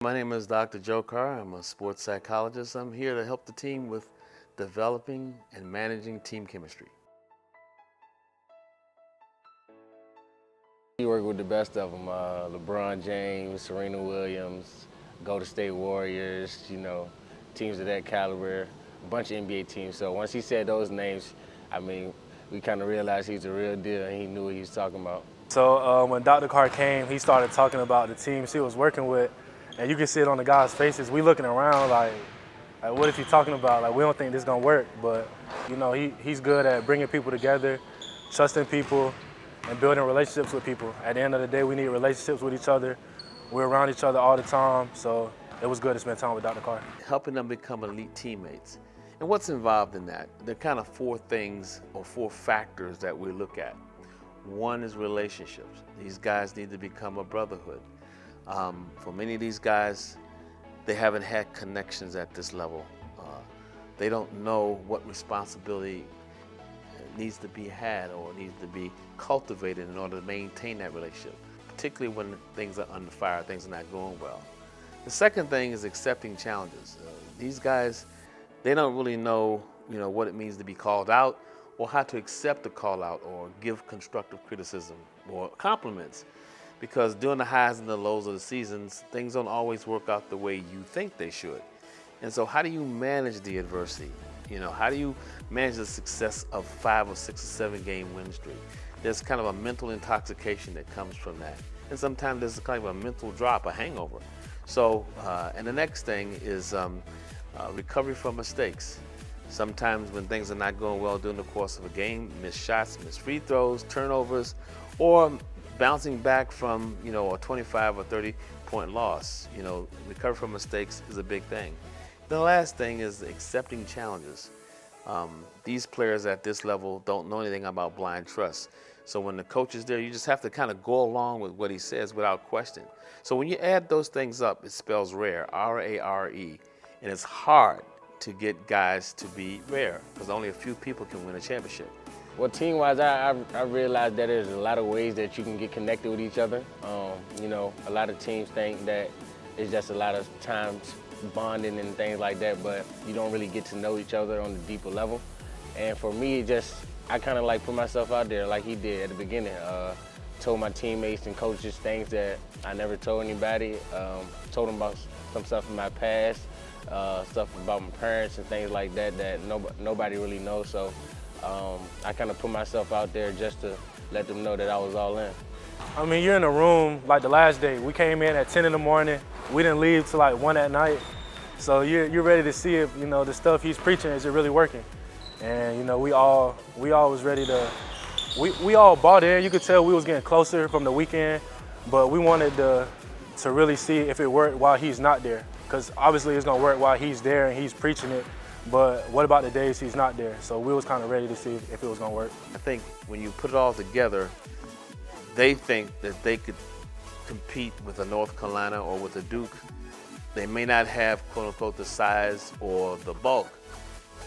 My name is Dr. Joe Carr. I'm a sports psychologist. I'm here to help the team with developing and managing team chemistry. You work with the best of them, LeBron James, Serena Williams, Golden State Warriors, teams of that caliber, a bunch of NBA teams. So once he said those names, we kind of realized he's a real deal and he knew what he was talking about. So when Dr. Carr came, he started talking about the teams he was working with, and you can see it on the guys' faces. We looking around like what is he talking about? Like, we don't think this is gonna work, but he's good at bringing people together, trusting people, and building relationships with people. At the end of the day, we need relationships with each other. We're around each other all the time, so it was good to spend time with Dr. Carr. Helping them become elite teammates. And what's involved in that? There are kind of four things or four factors that we look at. One is relationships. These guys need to become a brotherhood. For many of these guys, they haven't had connections at this level. They don't know what responsibility needs to be had or needs to be cultivated in order to maintain that relationship, particularly when things are under fire, things are not going well. The second thing is accepting challenges. These guys, they don't really know, what it means to be called out or how to accept a call out or give constructive criticism or compliments. Because during the highs and the lows of the seasons, things don't always work out the way you think they should. And so how do you manage the adversity? How do you manage the success of 5 or 6 or 7 game win streak? There's kind of a mental intoxication that comes from that. And sometimes there's kind of a mental drop, a hangover. So, and the next thing is recovery from mistakes. Sometimes when things are not going well during the course of a game, missed shots, missed free throws, turnovers, or bouncing back from, a 25 or 30 point loss. Recovery from mistakes is a big thing. The last thing is accepting challenges. These players at this level don't know anything about blind trust. So when the coach is there, you just have to kind of go along with what he says without question. So when you add those things up, it spells rare, R-A-R-E. And it's hard to get guys to be rare because only a few people can win a championship. Well, team-wise, I realized that there's a lot of ways that you can get connected with each other. A lot of teams think that it's just a lot of times bonding and things like that, but you don't really get to know each other on the deeper level. And for me, I kind of like put myself out there like he did at the beginning. Told my teammates and coaches things that I never told anybody. Told them about some stuff in my past, stuff about my parents and things like that that nobody really knows. So I kind of put myself out there just to let them know that I was all in. You're in a room like the last day. We came in at 10 in the morning. We didn't leave till like 1 at night. So you're ready to see if, the stuff he's preaching, is it really working? And, we all was ready to, we all bought in. You could tell we was getting closer from the weekend, but we wanted to really see if it worked while he's not there. Because obviously it's gonna work while he's there and he's preaching it. But what about the days he's not there? So we was kind of ready to see if it was gonna work. I think when you put it all together, they think that they could compete with a North Carolina or with a Duke. They may not have, quote unquote, the size or the bulk,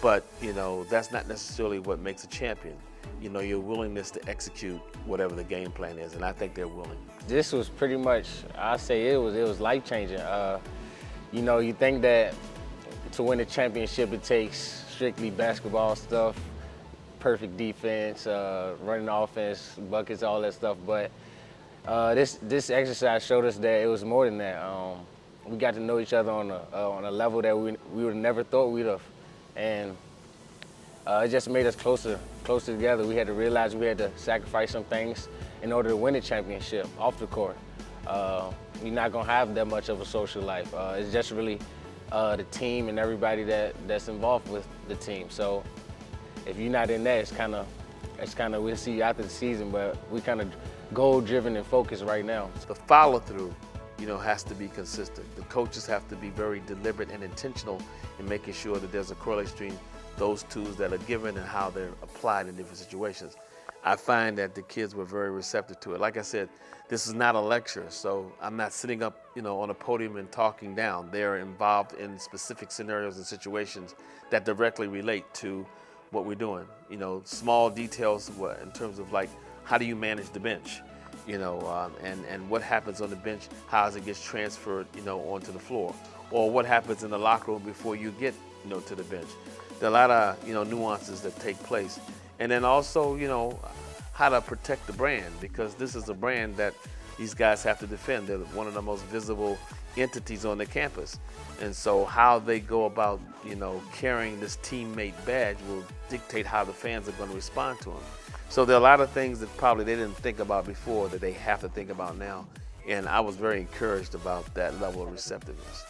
but that's not necessarily what makes a champion. Your willingness to execute whatever the game plan is, and I think they're willing. This was pretty much, I say it was life-changing. You think that to win a championship, it takes strictly basketball stuff, perfect defense, running offense, buckets, all that stuff. But this exercise showed us that it was more than that. We got to know each other on a level that we would have never thought we'd have, and it just made us closer together. We had to realize we had to sacrifice some things in order to win a championship off the court. You're not gonna have that much of a social life. It's just really the team and everybody that's involved with the team. So if you're not in that, it's kind of we'll see you after the season, but we kind of goal-driven and focused right now. The follow-through, has to be consistent. The coaches have to be very deliberate and intentional in making sure that there's a correlation between those tools that are given and how they're applied in different situations. I find that the kids were very receptive to it. Like I said, this is not a lecture, so I'm not sitting up, on a podium and talking down. They're involved in specific scenarios and situations that directly relate to what we're doing. Small details in terms of like, how do you manage the bench? and what happens on the bench, how it gets transferred, onto the floor, or what happens in the locker room before you get, to the bench. There are a lot of, nuances that take place. And then also, how to protect the brand, because this is a brand that these guys have to defend. They're one of the most visible entities on the campus. And so how they go about, carrying this teammate badge will dictate how the fans are going to respond to them. So there are a lot of things that probably they didn't think about before that they have to think about now. And I was very encouraged about that level of receptiveness.